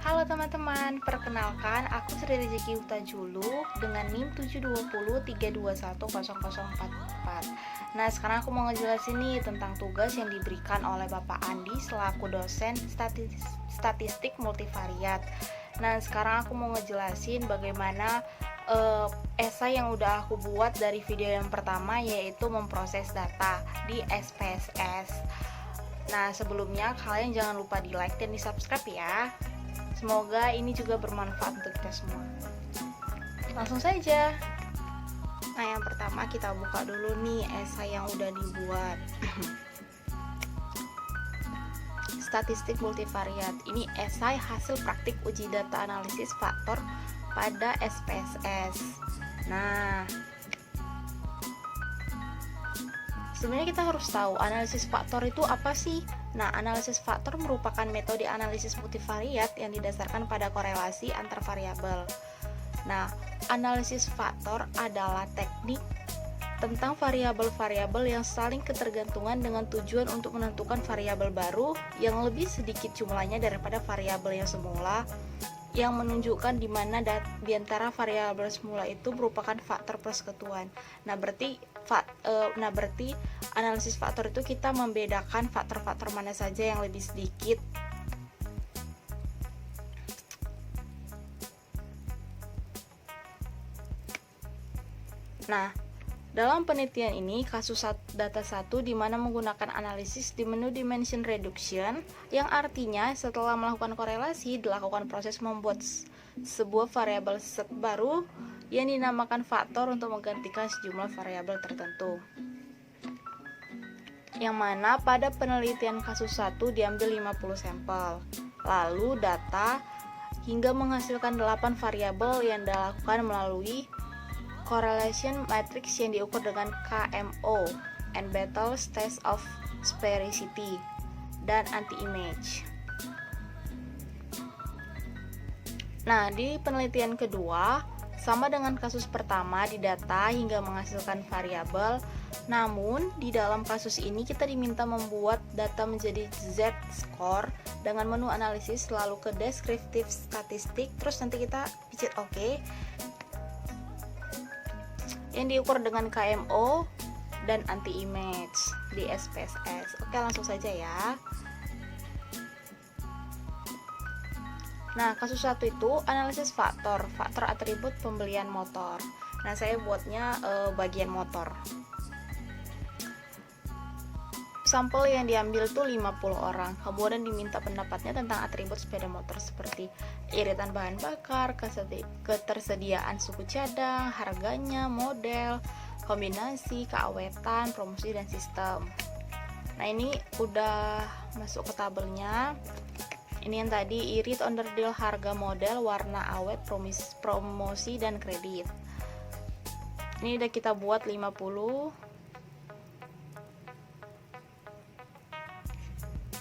Halo teman-teman, perkenalkan aku Sri Rezeki Huta-Julu dengan NIM 72032110044. Nah, sekarang aku mau ngejelasin nih tentang tugas yang diberikan oleh Bapak Andi selaku dosen statistik multivariat. Nah, sekarang aku mau ngejelasin bagaimana esai yang udah aku buat dari video yang pertama, yaitu memproses data di SPSS. Nah, sebelumnya kalian jangan lupa di like dan di subscribe ya. Semoga ini juga bermanfaat untuk kita semua. Langsung saja. Nah, yang pertama kita buka dulu nih esai yang udah dibuat. Statistik multivariat. Ini esai hasil praktik uji data analisis faktor pada SPSS. Nah, sebenarnya kita harus tahu analisis faktor itu apa sih? Nah, analisis faktor merupakan metode analisis multivariat yang didasarkan pada korelasi antar variabel. Nah, analisis faktor adalah teknik tentang variabel-variabel yang saling ketergantungan dengan tujuan untuk menentukan variabel baru yang lebih sedikit jumlahnya daripada variabel yang semula, yang menunjukkan di mana di antara variabel semula itu merupakan faktor persekutuan. Nah, berarti analisis faktor itu kita membedakan faktor-faktor mana saja yang lebih sedikit. Nah, dalam penelitian ini, kasus data 1 di mana menggunakan analisis di menu dimension reduction, yang artinya setelah melakukan korelasi, dilakukan proses membuat sebuah variabel set baru yang dinamakan faktor untuk menggantikan sejumlah variabel tertentu. Yang mana pada penelitian kasus 1 diambil 50 sampel. Lalu data hingga menghasilkan 8 variabel yang dilakukan melalui correlation matrix yang diukur dengan KMO, N-Battles Test of Sphericity, dan anti-image. Nah, di penelitian kedua, sama dengan kasus pertama, didata hingga menghasilkan variabel. Namun, di dalam kasus ini kita diminta membuat data menjadi Z-score dengan menu analisis, lalu ke deskriptif statistik, terus nanti kita picit OK, yang diukur dengan KMO dan anti-image di SPSS. Oke, langsung saja ya. Nah, kasus 1 itu analisis faktor atribut pembelian motor. Nah, saya buatnya bagian motor. Sampel yang diambil tuh 50 orang. Kemudian diminta pendapatnya tentang atribut sepeda motor seperti iritan bahan bakar, ketersediaan suku cadang, harganya, model, kombinasi, keawetan, promosi, dan sistem. Nah, ini udah masuk ke tabelnya. Ini yang tadi irit, onderdil, harga, model, warna, awet, promosi, dan kredit. Ini udah kita buat 50.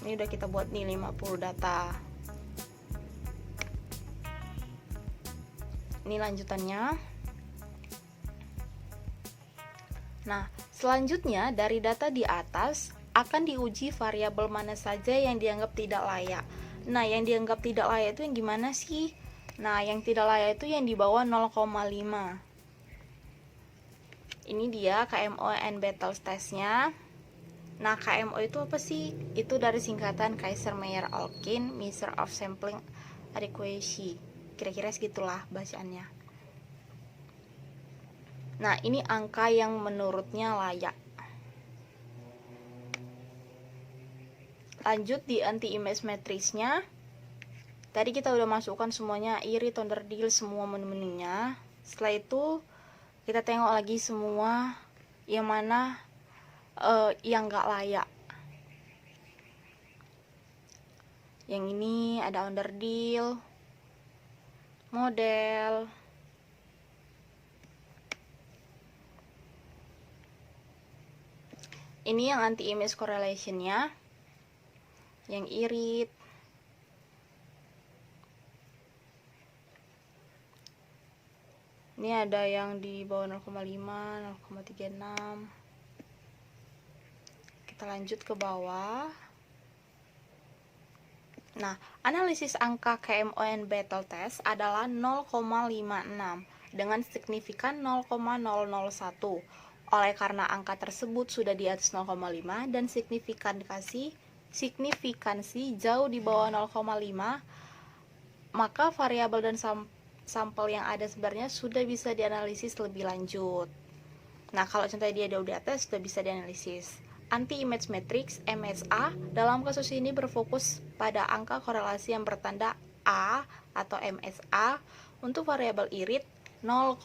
Ini udah kita buat nih 50 data. Ini lanjutannya. Nah, selanjutnya dari data di atas akan diuji variabel mana saja yang dianggap tidak layak. Nah, yang dianggap tidak layak itu yang gimana sih? Nah, yang tidak layak itu yang di bawah 0,5. Ini dia KMO and Battles testnya. Nah, KMO itu apa sih? Itu dari singkatan Kaiser-Meyer-Olkin Measure of Sampling Adequacy. Kira-kira segitulah bacaannya. Nah, ini angka yang menurutnya layak. Lanjut di anti-image matrixnya. Tadi kita udah masukkan semuanya, irit, onderdil, semua menu-menunya. Setelah itu kita tengok lagi semua yang mana yang gak layak. Yang ini ada onderdil, model, ini yang anti-image correlation-nya, yang irit, ini ada yang di bawah 0,5, 0,36. Kita lanjut ke bawah. Nah, analisis angka KMON battle test adalah 0,56 dengan signifikan 0,001. Oleh karena angka tersebut sudah di atas 0,5 dan signifikansi jauh di bawah 0,5, maka variabel dan sampel yang ada sebenarnya sudah bisa dianalisis lebih lanjut. Nah, kalau contohnya dia udah di atas, sudah bisa dianalisis. Anti-image matrix (MSA) dalam kasus ini berfokus pada angka korelasi yang bertanda A atau MSA untuk variabel irit 0,51,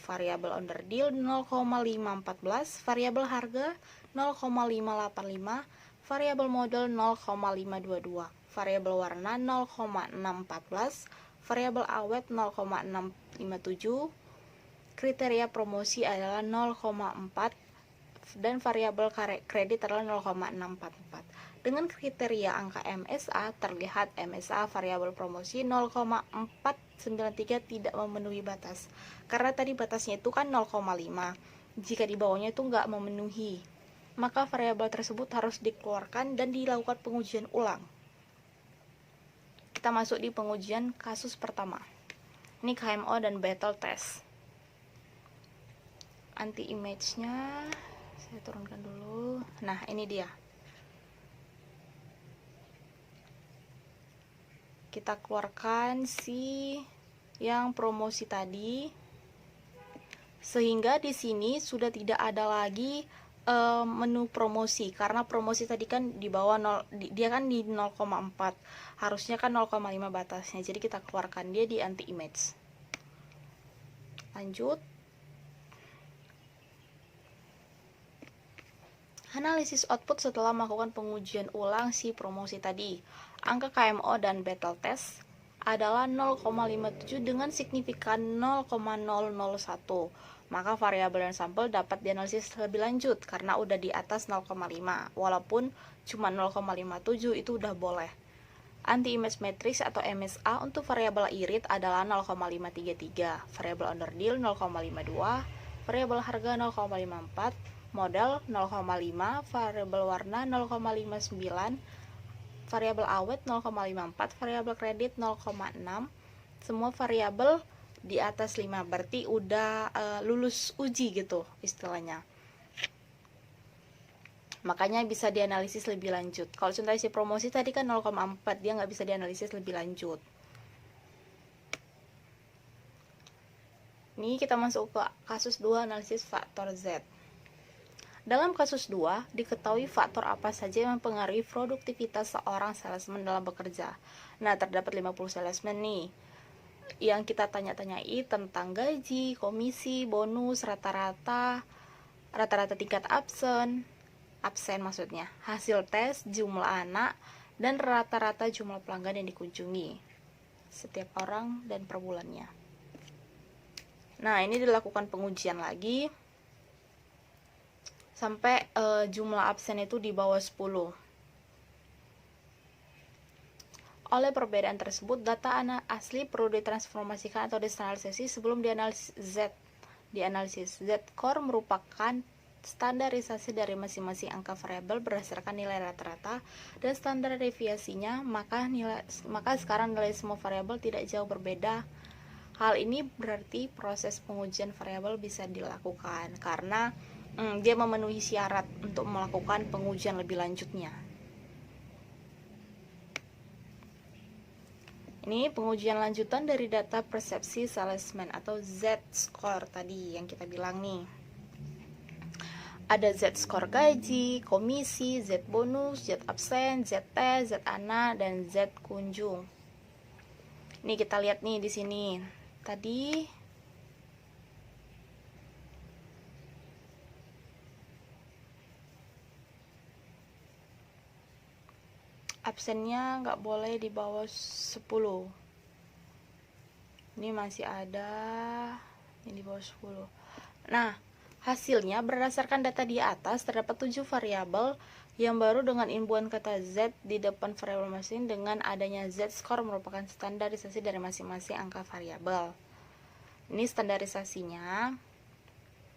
variabel underdeal 0,514, variabel harga 0,585, variabel model 0,522, variabel warna 0,614, variabel awet 0,657, kriteria promosi adalah 0,4 dan variabel kredit adalah 0,644. Dengan kriteria angka MSA terlihat MSA variabel promosi 0,493 tidak memenuhi batas. Karena tadi batasnya itu kan 0,5. Jika di bawahnya itu nggak memenuhi, maka variabel tersebut harus dikeluarkan dan dilakukan pengujian ulang. Kita masuk di pengujian kasus pertama. Ini KMO dan battle test. Anti image-nya saya turunkan dulu. Nah, ini dia. Kita keluarkan si yang promosi tadi, sehingga di sini sudah tidak ada lagi menu promosi, karena promosi tadi kan di bawah 0, dia kan di 0,4, harusnya kan 0,5 batasnya, jadi kita keluarkan dia di anti image. Lanjut, analisis output setelah melakukan pengujian ulang si promosi tadi. Angka KMO dan battle test adalah 0,57 dengan signifikan 0,001. Maka variabel dan sampel dapat dianalisis lebih lanjut karena udah di atas 0,5. Walaupun cuma 0,57 itu udah boleh. Anti-image matrix atau MSA untuk variabel irit adalah 0,533, variabel underdeal 0,52, variabel harga 0,54, model 0,5, variabel warna 0,59, variabel awet 0,54, variabel kredit 0,6. Semua variabel di atas 5, berarti udah lulus uji gitu istilahnya. Makanya bisa dianalisis lebih lanjut. Kalau contohnya si promosi tadi kan 0,4, dia nggak bisa dianalisis lebih lanjut. Ini kita masuk ke kasus 2, analisis faktor Z. Dalam kasus 2, diketahui faktor apa saja yang mempengaruhi produktivitas seorang salesman dalam bekerja. Nah, terdapat 50 salesman nih yang kita tanya-tanyai tentang gaji, komisi, bonus, rata-rata tingkat absen maksudnya, hasil tes, jumlah anak, dan rata-rata jumlah pelanggan yang dikunjungi setiap orang dan per bulannya. Nah, ini dilakukan pengujian lagi sampai jumlah absen itu di bawah 10. Oleh perbedaan tersebut, data asli perlu ditransformasikan atau distandarisasi sebelum dianalisis Z-score merupakan standarisasi dari masing-masing angka variabel berdasarkan nilai rata-rata dan standar deviasinya, maka sekarang nilai semua variabel tidak jauh berbeda. Hal ini berarti proses pengujian variabel bisa dilakukan karena dia memenuhi syarat untuk melakukan pengujian lebih lanjutnya. Ini pengujian lanjutan dari data persepsi salesman atau Z-score tadi yang kita bilang nih. Ada Z-score gaji, komisi, Z bonus, Z absen, Z tes, Z ana, dan Z kunjung. Ini kita lihat nih di sini. Tadi absennya nggak boleh di bawah 10. Ini masih ada yang di bawah 10. Nah, hasilnya berdasarkan data di atas terdapat 7 variabel yang baru dengan imbuhan kata Z di depan variabel masing dengan adanya Z-score merupakan standarisasi dari masing-masing angka variabel. Ini standarisasinya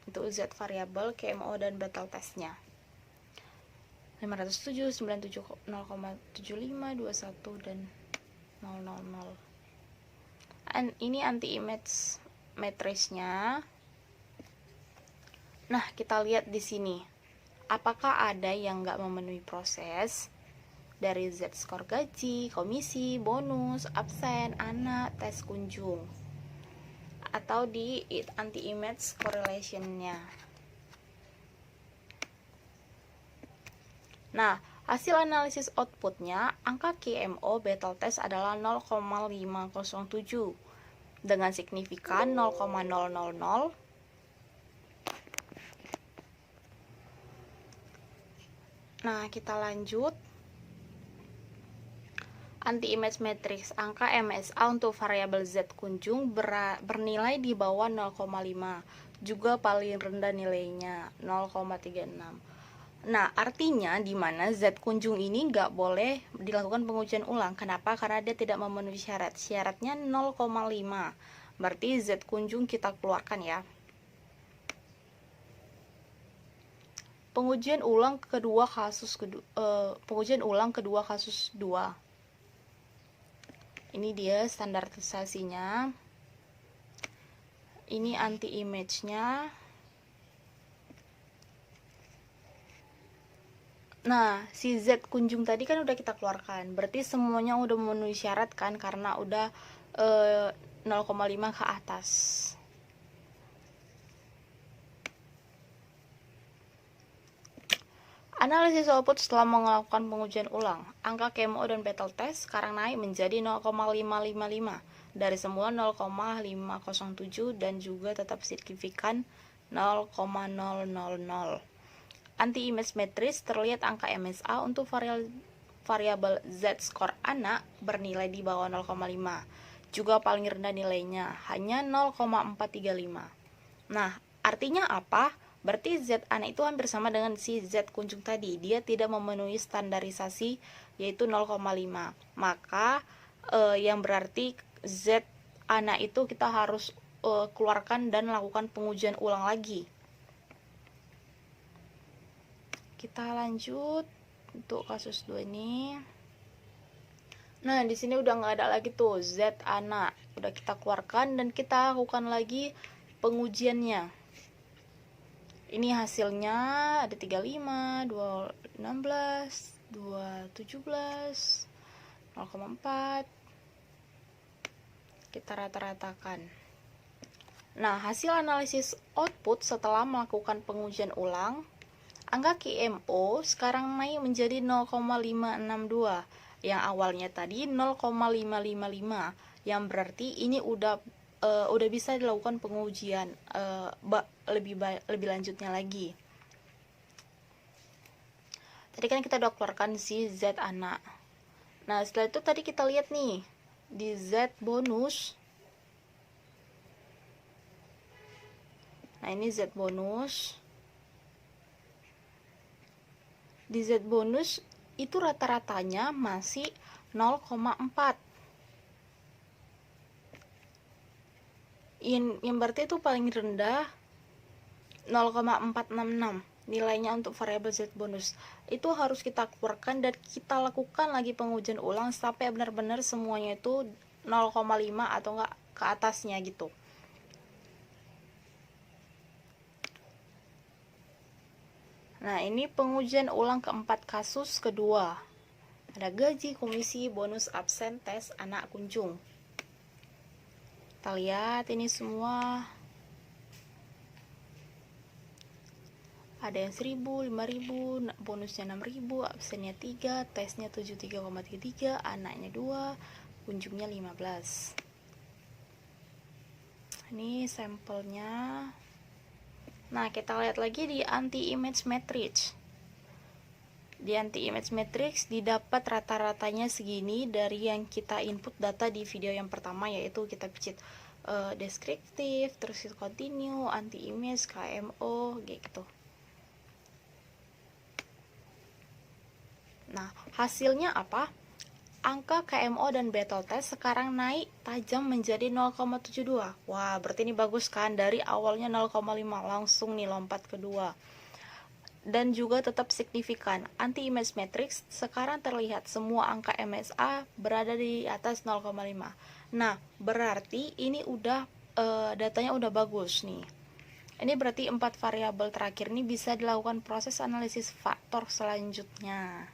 untuk Z variabel, KMO, dan battle testnya. 507, 97, 0,75, 21 dan 000. Ini anti image matriksnya. Nah, kita lihat di sini. Apakah ada yang nggak memenuhi proses dari Z skor gaji, komisi, bonus, absen, anak, tes kunjung, atau di anti image correlation-nya. Nah, hasil analisis outputnya, angka KMO battle test adalah 0,507 dengan signifikan 0,000. Nah, kita lanjut. Anti image matrix, angka MSA untuk variabel Z kunjung bernilai di bawah 0,5, juga paling rendah nilainya 0,36. Nah, artinya di mana Z kunjung ini nggak boleh dilakukan pengujian ulang. Kenapa? Karena dia tidak memenuhi syarat. Syaratnya 0,5. Berarti Z kunjung kita keluarkan ya. Pengujian ulang kedua kasus 2. Ini dia standarisasinya. Ini anti image-nya. Nah, si Z kunjung tadi kan udah kita keluarkan. Berarti semuanya udah memenuhi syarat kan, karena udah 0,5 ke atas. Analisis output setelah melakukan pengujian ulang. Angka KMO dan battle test sekarang naik menjadi 0,555 dari semula 0,507 dan juga tetap signifikan 0,000. Anti image matrix terlihat angka MSA untuk variabel Z skor anak bernilai di bawah 0,5. Juga paling rendah nilainya hanya 0,435. Nah, artinya apa? Berarti Z anak itu hampir sama dengan si Z kunjung tadi. Dia tidak memenuhi standarisasi yaitu 0,5. Maka yang berarti Z anak itu kita harus keluarkan dan lakukan pengujian ulang lagi. Kita lanjut untuk kasus 2 ini. Nah, di sini udah nggak ada lagi tuh Z anak. Udah kita keluarkan dan kita lakukan lagi pengujiannya. Ini hasilnya ada 35, 216, 217, 0,4. Kita rata-ratakan. Nah, hasil analisis output setelah melakukan pengujian ulang, angka KMO sekarang naik menjadi 0,562 yang awalnya tadi 0,555, yang berarti ini udah bisa dilakukan pengujian lebih lanjutnya lagi. Tadi kan kita udah keluarkan si Z anak. Nah, setelah itu tadi kita lihat nih di Z bonus. Nah, ini Z bonus. Di Z bonus itu rata-ratanya masih 0,4. Yang berarti itu paling rendah 0,466 nilainya untuk variabel Z bonus. Itu harus kita keluarkan dan kita lakukan lagi pengujian ulang sampai benar-benar semuanya itu 0,5 atau enggak ke atasnya gitu. Nah, ini pengujian ulang keempat kasus kedua. Ada gaji, komisi, bonus, absen, tes, anak kunjung. Kita lihat ini semua. Ada yang 1000, 5000, bonusnya 6000, absennya 3, tesnya 73,33, anaknya 2, kunjungnya 15. Ini sampelnya. Nah, kita lihat lagi di anti image matrix. Di anti image matrix didapat rata-ratanya segini dari yang kita input data di video yang pertama, yaitu kita picit deskriptif, terus continue, anti image, KMO gitu. Nah, hasilnya apa? Angka KMO dan battle test sekarang naik tajam menjadi 0,72. Wah, berarti ini bagus kan? Dari awalnya 0,5 langsung nih lompat ke 2. dan juga tetap signifikan. Anti-image matrix sekarang terlihat semua angka MSA berada di atas 0,5. Nah, berarti ini udah datanya udah bagus nih. Ini berarti 4 variabel terakhir ini bisa dilakukan proses analisis faktor selanjutnya.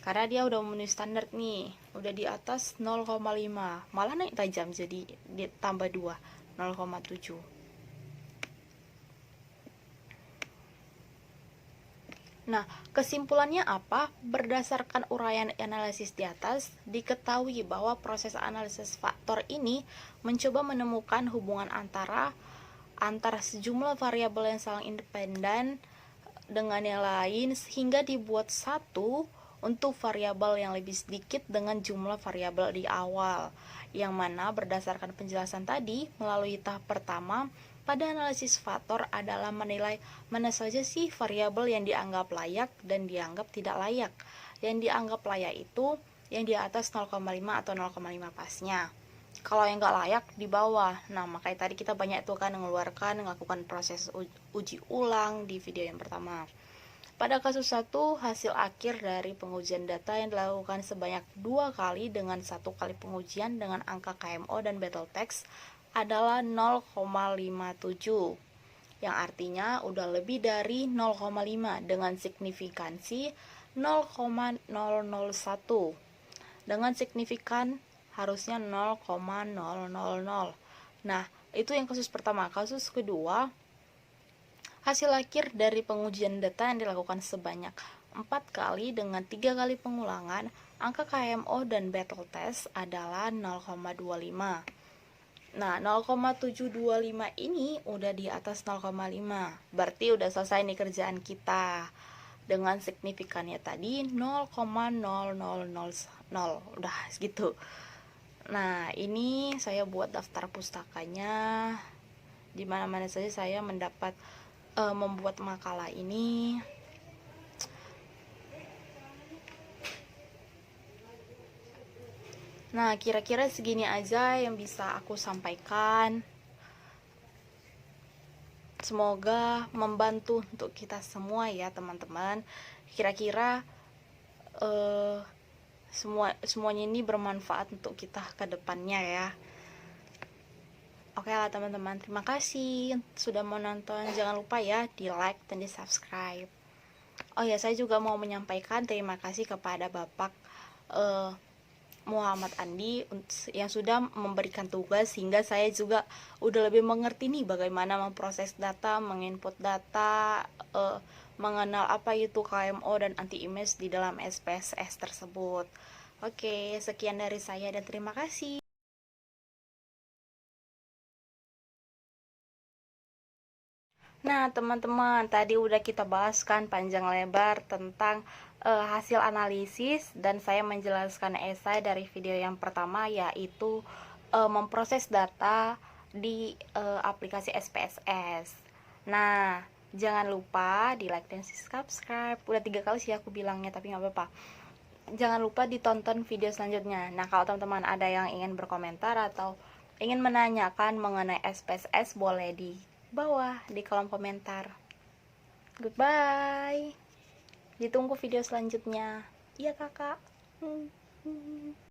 Karena dia udah memenuhi standar nih, udah di atas 0,5, malah naik tajam jadi ditambah 2, 0,7. Nah, kesimpulannya apa? Berdasarkan uraian analisis di atas, diketahui bahwa proses analisis faktor ini mencoba menemukan hubungan antara sejumlah variabel yang saling independen dengan yang lain sehingga dibuat satu untuk variabel yang lebih sedikit dengan jumlah variabel di awal, yang mana berdasarkan penjelasan tadi melalui tahap pertama pada analisis faktor adalah menilai mana saja sih variabel yang dianggap layak dan dianggap tidak layak. Yang dianggap layak itu yang di atas 0,5 atau 0,5 pasnya. Kalau yang nggak layak di bawah. Nah, makanya tadi kita banyak tuh kan melakukan proses uji ulang di video yang pertama. Pada kasus 1, hasil akhir dari pengujian data yang dilakukan sebanyak 2 kali dengan 1 kali pengujian dengan angka KMO dan battleText adalah 0,57, yang artinya udah lebih dari 0,5 dengan signifikansi 0,001. Dengan signifikan harusnya 0,000. Nah, itu yang kasus pertama. Kasus kedua, hasil akhir dari pengujian data yang dilakukan sebanyak 4 kali dengan 3 kali pengulangan, angka KMO dan battleText adalah 0,25. Nah, 0,725 ini udah di atas 0,5. Berarti udah selesai nih kerjaan kita. Dengan signifikannya tadi 0,0000. Udah segitu. Nah, ini saya buat daftar pustakanya. Di mana-mana saja saya mendapat membuat makalah ini. Nah, kira-kira segini aja yang bisa aku sampaikan. Semoga membantu untuk kita semua ya, teman-teman. Kira-kira semuanya ini bermanfaat untuk kita ke depannya ya. Oke lah teman-teman, terima kasih sudah menonton. Jangan lupa ya di like dan di subscribe. Oh ya, saya juga mau menyampaikan terima kasih kepada Bapak Muhammad Andi yang sudah memberikan tugas sehingga saya juga udah lebih mengerti nih bagaimana memproses data, menginput data, mengenal apa itu KMO dan anti-image di dalam SPSS tersebut. Oke, sekian dari saya dan terima kasih. Nah, teman-teman, tadi udah kita bahas kan panjang lebar tentang hasil analisis dan saya menjelaskan esai dari video yang pertama yaitu memproses data di aplikasi SPSS. Nah, jangan lupa di like dan subscribe. Udah 3 kali sih aku bilangnya tapi nggak apa-apa. Jangan lupa ditonton video selanjutnya. Nah, kalau teman-teman ada yang ingin berkomentar atau ingin menanyakan mengenai SPSS boleh di bawah di kolom komentar. Goodbye. Ditunggu video selanjutnya. Iya kakak.